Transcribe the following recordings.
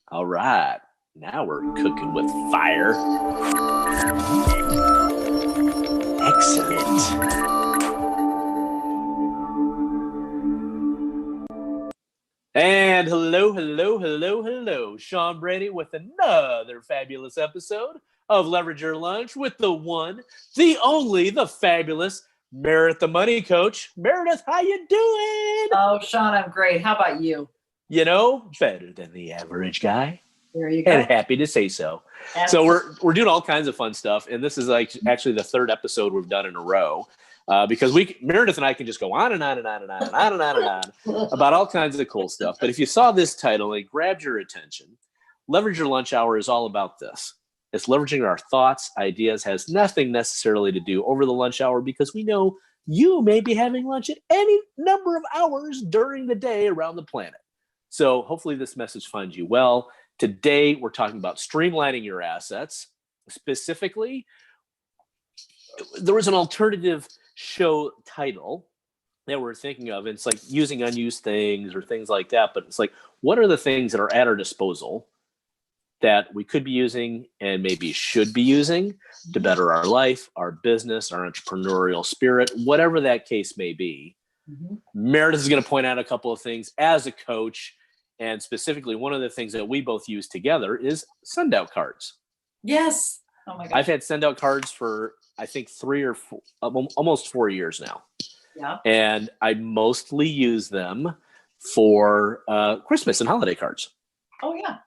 All right. Now we're cooking with fire. Excellent. And hello. Sean Brady with another fabulous episode of Leverage Your Lunch with the one, the only, the fabulous Meredith, the Money Coach. Meredith, how you doing? Oh, Sean, I'm great. How about you? You know, better than the average guy. There you go. And happy to say so. Absolutely. So we're doing all kinds of fun stuff, and this is like actually the third episode we've done in a row. Because Meredith and I can just go on and on and on and on and on and on and on about all kinds of cool stuff. But if you saw this title, it grabbed your attention. Leverage Your Lunch Hour is all about this. It's leveraging our thoughts, ideas, has nothing necessarily to do over the lunch hour because we know you may be having lunch at any number of hours during the day around the planet. So hopefully this message finds you well. Today, we're talking about streamlining your assets. Specifically, there was an alternative show title that we're thinking of. It's like using unused things or things like that. But it's like, what are the things that are at our disposal that we could be using and maybe should be using to better our life, our business, our entrepreneurial spirit, whatever that case may be. Mm-hmm. Meredith is going to point out a couple of things as a coach. And specifically, one of the things that we both use together is send out cards. Yes. Oh my God. I've had send out cards for, I think, 3 or 4, almost 4 years now. Yeah. And I mostly use them for Christmas and holiday cards. Oh, yeah.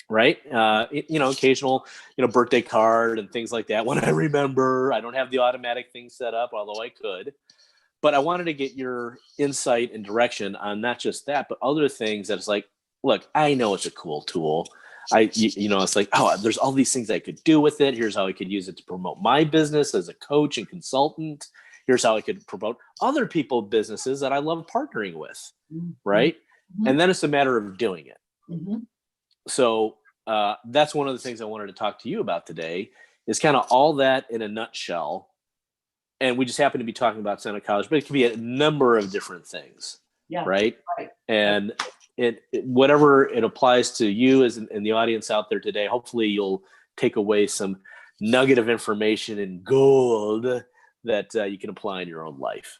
Right. Occasional, birthday card and things like that. When I remember, I don't have the automatic thing set up, although I could. But I wanted to get your insight and direction on not just that, but other things that it's like, look, I know it's a cool tool. It's like, oh, there's all these things I could do with it. Here's how I could use it to promote my business as a coach and consultant. Here's how I could promote other people's businesses that I love partnering with. Mm-hmm. Right. Mm-hmm. And then it's a matter of doing it. Mm-hmm. So that's one of the things I wanted to talk to you about today is kind of all that in a nutshell. And we just happen to be talking about Santa College, but it can be a number of different things. Yeah. Right. And whatever it applies to you as in the audience out there today, hopefully you'll take away some nugget of information and gold that you can apply in your own life.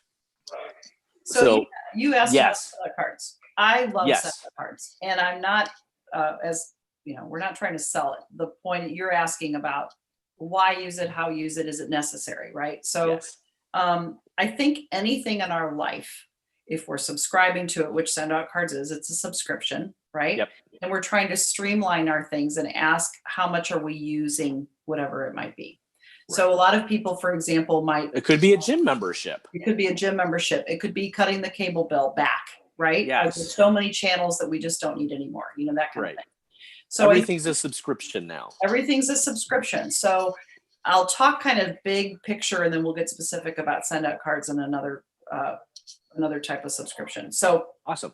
So you asked yes. about Santa cards. I love Santa cards, and I'm not, we're not trying to sell it. The point that you're asking about, why use it, how use it, is it necessary, right? So yes. I think anything in our life, if we're subscribing to it, which send out cards is, it's a subscription, right? Yep. And we're trying to streamline our things and ask how much are we using, whatever it might be. Right. So a lot of people, for example, it could be a gym membership. It could be a gym membership. It could be cutting the cable bill back, right? Yes. There's so many channels that we just don't need anymore, that kind of thing. So everything's a subscription now. Everything's a subscription. So I'll talk kind of big picture, and then we'll get specific about send out cards and another type of subscription. So awesome.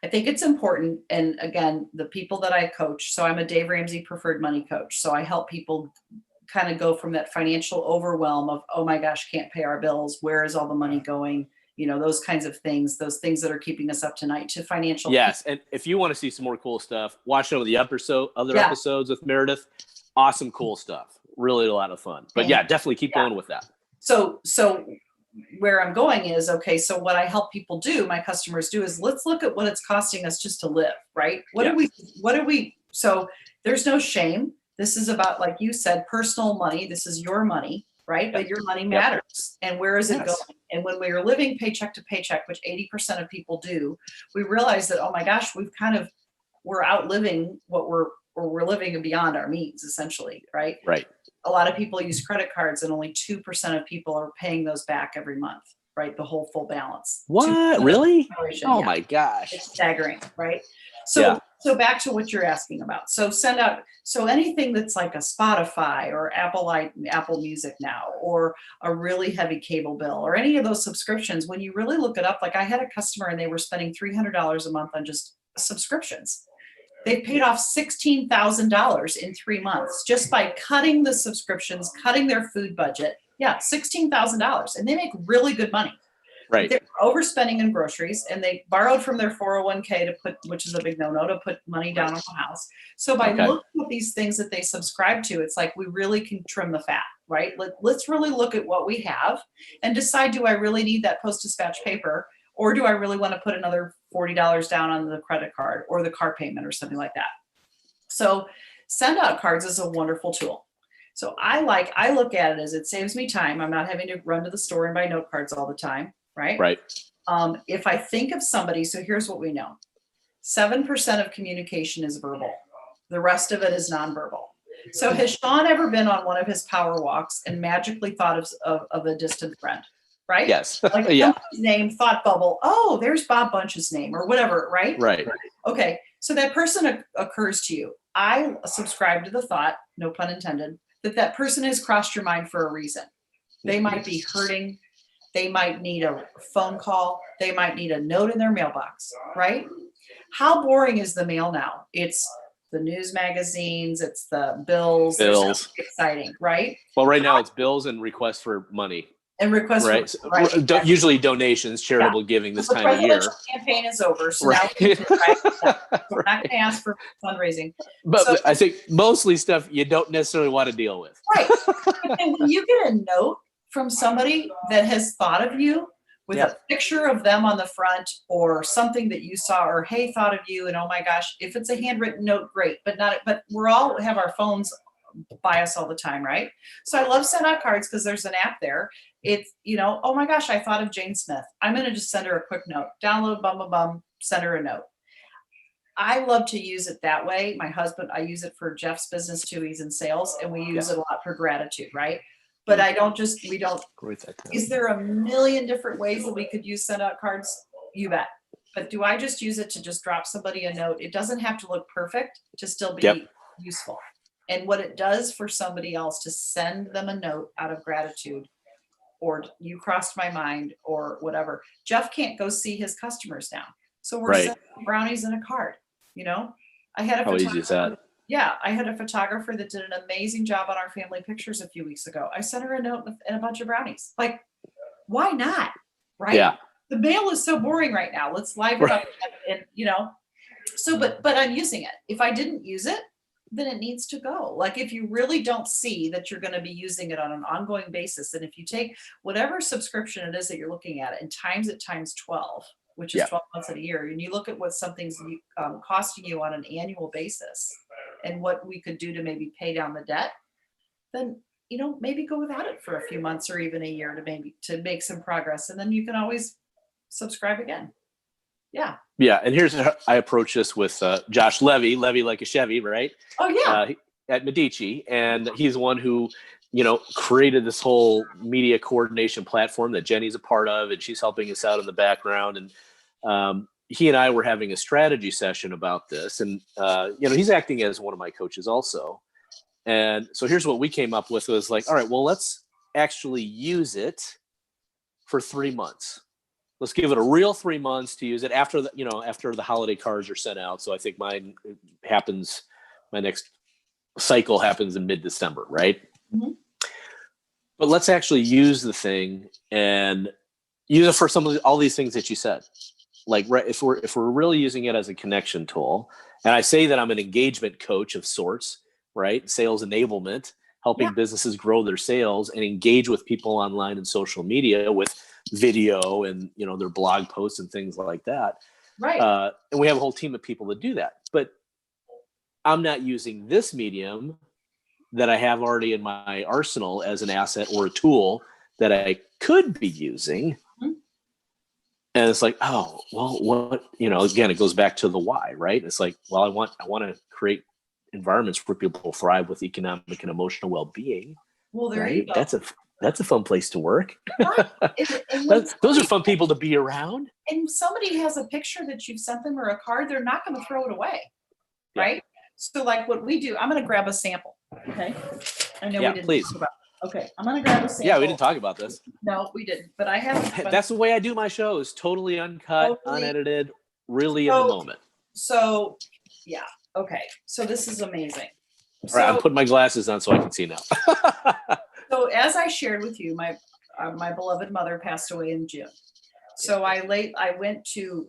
I think it's important. And again, the people that I coach, so I'm a Dave Ramsey preferred money coach. So I help people kind of go from that financial overwhelm of, oh my gosh, can't pay our bills. Where is all the money going? Those kinds of things, those things that are keeping us up tonight, to financial. Yes. And if you want to see some more cool stuff, watch some of the other episodes with Meredith. Awesome, cool stuff. Really a lot of fun. But definitely keep going with that. So where I'm going is, okay, so what I help people do, my customers do, is let's look at what it's costing us just to live, right? So there's no shame. This is about, like you said, personal money. This is your money, right? Yep. But your money matters. Yep. And where is it going? And when we are living paycheck to paycheck, which 80% of people do, we realize that, oh my gosh, we're outliving we're living beyond our means, essentially, right? Right. A lot of people use credit cards, and only 2% of people are paying those back every month, right? The whole full balance. What? Really? Oh my gosh. It's staggering, right? So back to what you're asking about. So anything that's like a Spotify or Apple Music now, or a really heavy cable bill, or any of those subscriptions, when you really look it up, like I had a customer and they were spending $300 a month on just subscriptions. They paid off $16,000 in 3 months just by cutting the subscriptions, cutting their food budget. Yeah, $16,000, and they make really good money. Right. They're overspending in groceries, and they borrowed from their 401k to put, which is a big no-no, to put money down on the house. So by looking at these things that they subscribe to, it's like we really can trim the fat, right? Let's really look at what we have and decide, do I really need that post-dispatch paper, or do I really want to put another $40 down on the credit card or the car payment or something like that? So send out cards is a wonderful tool. So I look at it as it saves me time. I'm not having to run to the store and buy note cards all the time. Right. Right. If I think of somebody, so here's what we know. 7% of communication is verbal. The rest of it is nonverbal. So has Sean ever been on one of his power walks and magically thought of a distant friend? Right. Yes. Like Yeah. somebody's name, thought bubble. Oh, there's Bob Bunch's name or whatever. Right. Right. Okay. So that person occurs to you. I subscribe to the thought, no pun intended, that person has crossed your mind for a reason. They might be hurting. They might need a phone call. They might need a note in their mailbox, right? How boring is the mail now? It's the news magazines. It's the bills. Bills. Exciting, right? Well, right now it's bills and requests for money. And requests for right. Usually donations, charitable giving this time of year. The campaign is over, so right. now we're not going to ask for fundraising. But I think mostly stuff you don't necessarily want to deal with. Right. And when you get a note from somebody that has thought of you with a picture of them on the front or something that you saw, or hey, thought of you, and oh my gosh, if it's a handwritten note, great, but we're all have our phones by us all the time, right? So I love send out cards because there's an app there. It's, oh my gosh, I thought of Jane Smith. I'm going to just send her a quick note, download, send her a note. I love to use it that way. My husband, I use it for Jeff's business too. He's in sales, and we use it a lot for gratitude, right? But is there a million different ways that we could use send out cards? You bet. But do I just use it to just drop somebody a note? It doesn't have to look perfect to still be useful. And what it does for somebody else to send them a note out of gratitude, or you crossed my mind or whatever. Jeff can't go see his customers now. So we're sending brownies and a card, I had How easy is that? Yeah, I had a photographer that did an amazing job on our family pictures a few weeks ago. I sent her a note and a bunch of brownies. Like, why not? Right? Yeah. The mail is so boring right now. Let's live it up and So, but I'm using it. If I didn't use it, then it needs to go. Like if you really don't see that you're going to be using it on an ongoing basis, and if you take whatever subscription it is that you're looking at and times it times 12, which is 12 months in a year, and you look at what something's costing you on an annual basis and what we could do to maybe pay down the debt, then maybe go without it for a few months or even a year to make some progress, and then you can always subscribe again. Yeah. Yeah, and here's how I approach this with Josh Levy like a Chevy, right? Oh yeah. At Medici, and he's the one who created this whole media coordination platform that Jenny's a part of, and she's helping us out in the background. And he and I were having a strategy session about this, and he's acting as one of my coaches also. And so here's what we came up with was like, all right, well, let's actually use it for 3 months. Let's give it a real 3 months to use it after the holiday cards are sent out. So I think my next cycle happens in mid-December, right? Mm-hmm. But let's actually use the thing and use it for all these things that you said. Like, right, if we're really using it as a connection tool, and I say that I'm an engagement coach of sorts, right? Sales enablement, helping businesses grow their sales and engage with people online and social media with video and their blog posts and things like that. Right. And we have a whole team of people that do that. But I'm not using this medium that I have already in my arsenal as an asset or a tool that I could be using. Mm-hmm. And it's like, oh, well, what, again, it goes back to the why, right? It's like, well, I want to create environments where people thrive with economic and emotional well-being. Well, there you go. That's a fun place to work. Right. Those are fun people to be around. And somebody has a picture that you've sent them or a card, they're not going to throw it away. Right. So like what we do, I'm going to grab a sample. Okay. I know we didn't talk about it. Okay. I'm going to grab a sample. Yeah, we didn't talk about this. No, we didn't. But I have. That's the way I do my shows. Totally uncut, unedited, really in the moment. So, yeah. Okay. So this is amazing. All right. I'm putting my glasses on so I can see now. So as I shared with you, my beloved mother passed away in June. So I went to,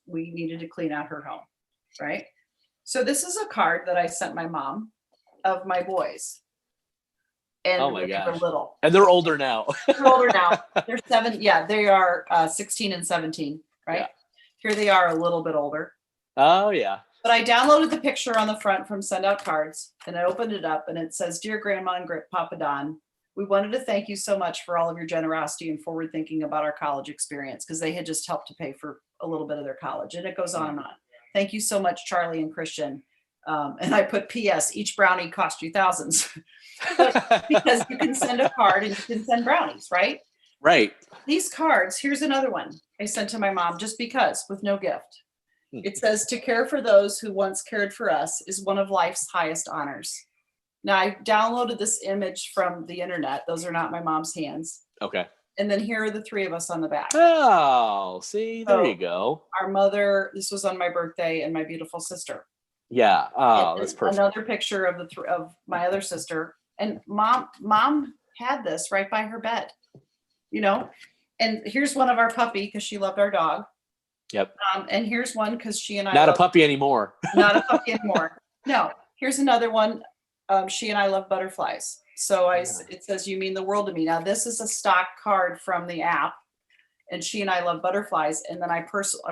we needed to clean out her home, right? So this is a card that I sent my mom of my boys. And Oh my when they were gosh. little. And they're older now. They're older now. They're 7. Yeah, they are 16 and 17, right? Yeah. Here they are a little bit older. Oh yeah. But I downloaded the picture on the front from Send Out Cards, and I opened it up, and it says, "Dear Grandma and Papa Don, we wanted to thank you so much for all of your generosity and forward thinking about our college experience," because they had just helped to pay for a little bit of their college. And it goes on and on. "Thank you so much, Charlie and Christian." And I put PS, each brownie cost you thousands. Because you can send a card and you can send brownies, right? Right. These cards, here's another one I sent to my mom just because, with no gift. It says, "To care for those who once cared for us is one of life's highest honors." Now, I downloaded this image from the internet. Those are not my mom's hands. Okay. And then here are the 3 of us on the back. Oh, see, there you go. Our mother, this was on my birthday, and my beautiful sister. Yeah. Oh, And that's perfect. Another picture of of my other sister. And mom had this right by her bed, you know. And here's one of our puppy, because she loved our dog. Yep. And here's one because she and I Not a puppy anymore. Not a puppy anymore. No. Here's another one. She and I love butterflies. So it says, "You mean the world to me." Now this is a stock card from the app, and she and I love butterflies. And then I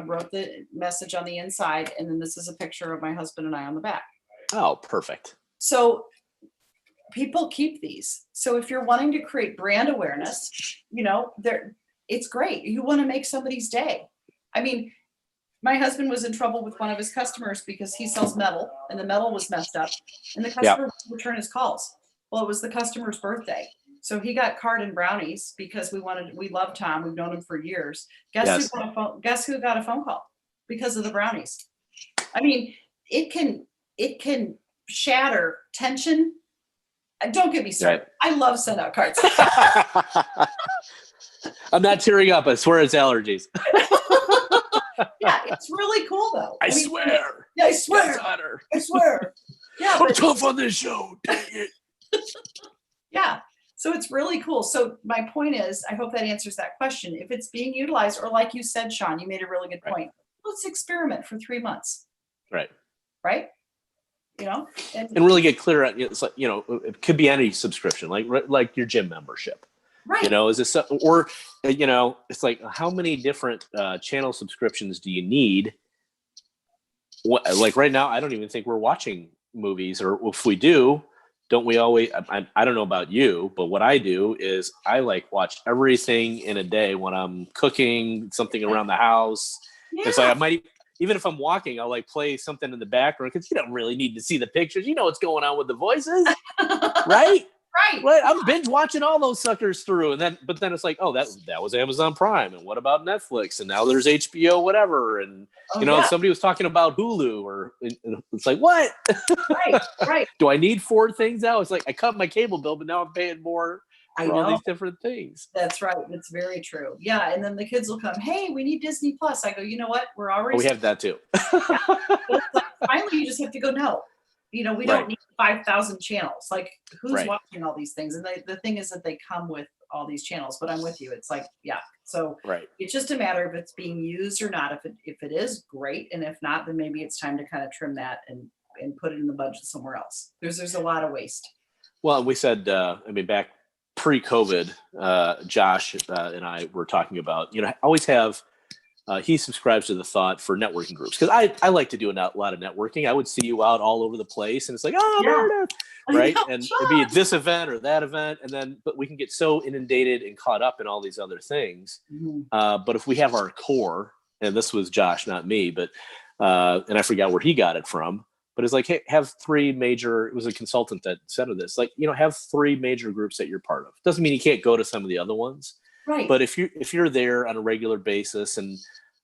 wrote the message on the inside, and then this is a picture of my husband and I on the back. Oh, perfect. So people keep these. So if you're wanting to create brand awareness, it's great. You want to make somebody's day. I mean, my husband was in trouble with one of his customers because he sells metal, and the metal was messed up, and the customer would return his calls. Well, it was the customer's birthday. So he got card and brownies because we love Tom. We've known him for years. Guess who got a phone call because of the brownies? I mean, it can shatter tension. Don't get me started. Right. I love Send Out Cards. I'm not tearing up. I swear it's allergies. Yeah, it's really cool though. I swear. Yeah, I swear. I swear. Yeah, I'm tough on this show. Dang it. Yeah. So it's really cool. So my point is, I hope that answers that question. If it's being utilized, or like you said, Sean, you made a really good point. Let's experiment for 3 months. Right. Right. And really get clear on, it's like, it could be any subscription, like your gym membership. Right. Is this, or, it's like, how many different channel subscriptions do you need? Like right now, I don't even think we're watching movies, or if we do, don't we always, I don't know about you, but what I do is I watch everything in a day when I'm cooking something around the house. Yeah. It's like, I might, even if I'm walking, I'll play something in the background, because you don't really need to see the pictures. You know what's going on with the voices, right? Right. I'm binge watching all those suckers through, but then it's like, oh, that was Amazon Prime, and what about Netflix, and now there's HBO, whatever, and somebody was talking about Hulu, or it's like, what? Right. Do I need 4 things now? It's like I cut my cable bill, but now I'm paying more for all these different things. That's right. That's very true. Yeah, and then the kids will come, "Hey, we need Disney Plus." I go, "You know what? We're already." We have that too. Finally, you just have to go, no. We don't need 5,000 channels. Who's watching all these things? And the thing is that they come with all these channels, but I'm with you. It's so it's just a matter of it's being used or not. If it is, great. And if not, then maybe it's time to kind of trim that and put it in the budget somewhere else. There's a lot of waste. Well, we said, back pre-COVID, Josh and I were talking about, always have, he subscribes to the thought for networking groups, because I like to do a lot of networking. I would see you out all over the place, and it's like, oh, Meredith, right? And it'd be this event or that event, but we can get so inundated and caught up in all these other things. Mm-hmm. But if we have our core, and this was Josh, not me, but and I forgot where he got it from, but it's like, hey, have 3 major. It was a consultant that said this, have 3 major groups that you're part of. Doesn't mean you can't go to some of the other ones. Right. But if you're there on a regular basis, and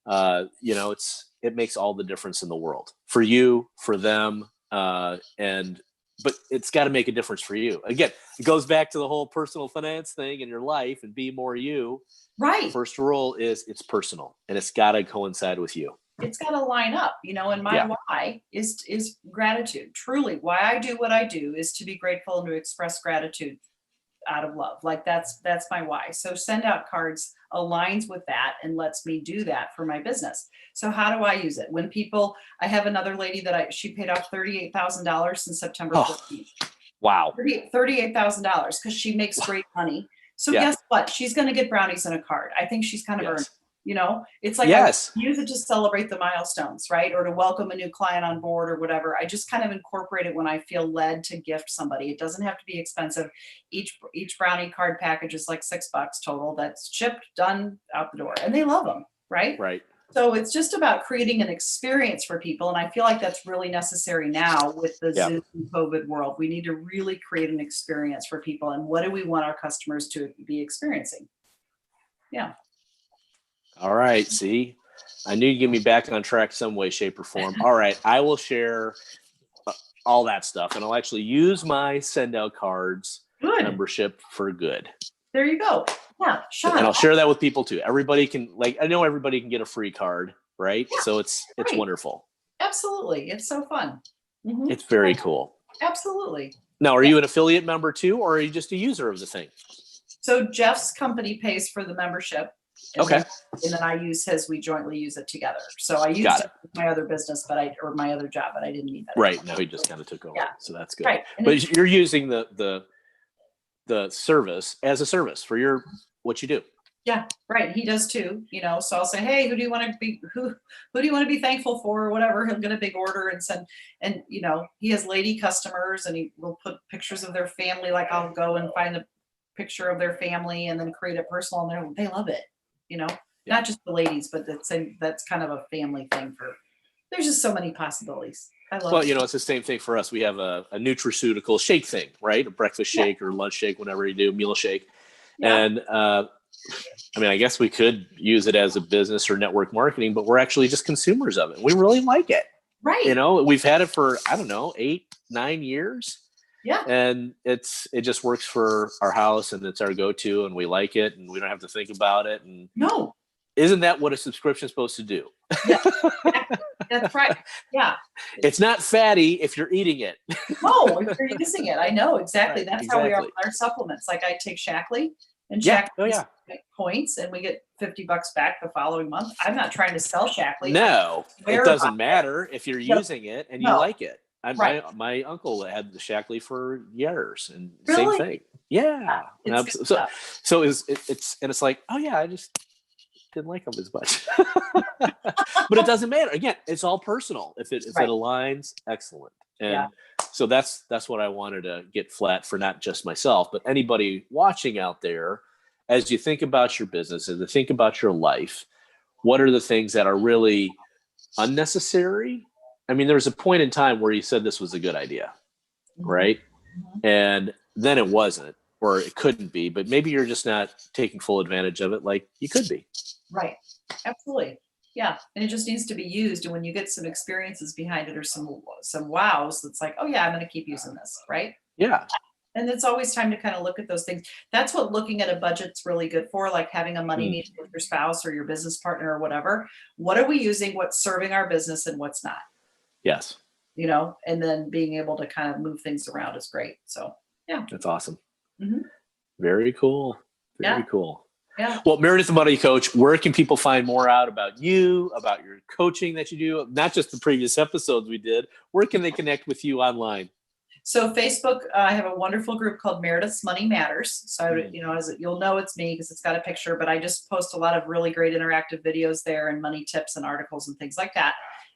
it makes all the difference in the world for you, for them, but it's got to make a difference for you. Again, it goes back to the whole personal finance thing in your life, and be more you. Right. First rule is it's personal, and it's got to coincide with you. It's got to line up, and my why is gratitude. Truly, why I do what I do is to be grateful and to express gratitude out of love. Like that's my why. So Send Out Cards aligns with that and lets me do that for my business. So how do I use it? When people, I have another lady that she paid off $38,000 since September 14th. Wow. $38,000 because she makes great money. So guess what? She's going to get brownies and a card. I think she's kind of earned, it's like I use it to celebrate the milestones, right? Or to welcome a new client on board or whatever. I just kind of incorporate it when I feel led to gift somebody. It doesn't have to be expensive. Each brownie card package is like $6 total. That's shipped, done, out the door. And they love them, right? Right. So it's just about creating an experience for people. And I feel like that's really necessary now with the Zoom COVID world. We need to really create an experience for people. And what do we want our customers to be experiencing? Yeah. All right. See, I knew you'd get me back on track some way, shape, or form. All right. I will share all that stuff, and I'll actually use my Send Out Cards membership for good. There you go. Yeah, Sean. And I'll share that with people too. Everybody can, I know everybody can get a free card, right? Yeah, so it's wonderful. Absolutely. It's so fun. Mm-hmm. It's very cool. Absolutely. Now, are you an affiliate member too, or are you just a user of the thing? So Jeff's company pays for the membership. And then I use his, we jointly use it together. So I used it with my other business, or my other job, but I didn't need that. Right. Now he just kind of took over. Yeah. So that's good. Right. But you're using the service as a service for what you do. Yeah, right. He does too, so I'll say, hey, who do you want to be thankful for or whatever? He'll get a big order and send, and he has lady customers and he will put pictures of their family. Like I'll go and find a picture of their family and then create it personal, and they love it, not just the ladies, but that's kind of a family thing there's just so many possibilities. I love it. Well, it's the same thing for us. We have a nutraceutical shake thing, right? A breakfast shake or lunch shake, whenever you do, meal shake. Yeah. And I guess we could use it as a business or network marketing, but we're actually just consumers of it. We really like it. Right. We've had it for, 8-9 years. Yeah. And it just works for our house, and it's our go-to, and we like it, and we don't have to think about it. And no. Isn't that what a subscription is supposed to do? Yeah, that's right. Yeah. It's not fatty if you're eating it. No, if you're using it. I know, exactly. That's exactly. How we are with our supplements. Like I take Shaklee, and Shaklee points, and we get $50 back the following month. I'm not trying to sell Shaklee. No, it doesn't matter if you're using it and you like it. My uncle had the Shaklee for years, and same thing. Yeah. So it's like, I just didn't like them as much. But it doesn't matter. Again, it's all personal. If it aligns, excellent. And so that's what I wanted to get flat for, not just myself, but anybody watching out there. As you think about your business, as you think about your life, what are the things that are really unnecessary? There's a point in time where you said this was a good idea, right? Mm-hmm. And then it wasn't, or it couldn't be, but maybe you're just not taking full advantage of it like you could be. Right. Absolutely. Yeah. And it just needs to be used. And when you get some experiences behind it or some wows, it's like, oh yeah, I'm going to keep using this. Right. Yeah. And it's always time to kind of look at those things. That's what looking at a budget's really good for, like having a money meeting with your spouse or your business partner or whatever. What are we using? What's serving our business and what's not? Yes. And then being able to kind of move things around is great. So, yeah. That's awesome. Mm-hmm. Very cool. Very cool. Yeah. Well, Meredith, the Money Coach, where can people find more out about you, about your coaching that you do, not just the previous episodes we did? Where can they connect with you online? So Facebook, I have a wonderful group called Meredith's Money Matters. So, you'll know it's me because it's got a picture, but I just post a lot of really great interactive videos there and money tips and articles and things like that.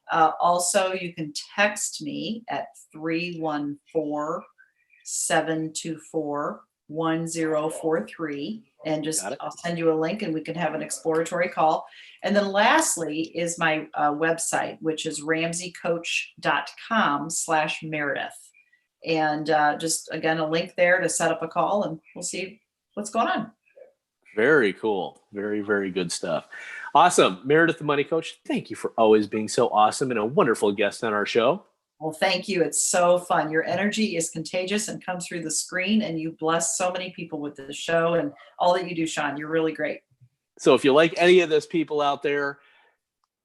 Also, you can text me at 314-724-1043 and I'll send you a link and we can have an exploratory call. And then lastly is my website, which is ramseycoach.com/Meredith. And just, again, a link there to set up a call and we'll see what's going on. Very cool. Very, very good stuff. Awesome. Meredith, the Money Coach, thank you for always being so awesome and a wonderful guest on our show. Well, thank you. It's so fun. Your energy is contagious and comes through the screen, and you bless so many people with this show and all that you do, Sean. You're really great. So if you like any of those people out there,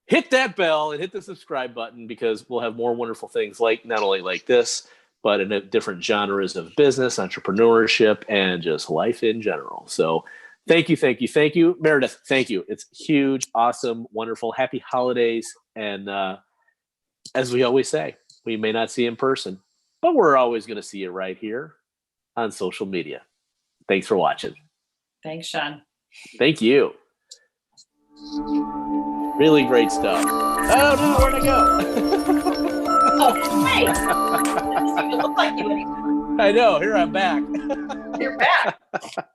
hit that bell and hit the subscribe button, because we'll have more wonderful things like not only like this, but in different genres of business, entrepreneurship, and just life in general. So thank you. Meredith, thank you. It's huge, awesome, wonderful. Happy holidays. And as we always say, we may not see in person, but we're always going to see you right here on social media. Thanks for watching. Thanks, Sean. Thank you. Really great stuff. Oh, no, where'd I go? Oh, hey! It doesn't even look like you anymore. I know. Here I'm back. You're back.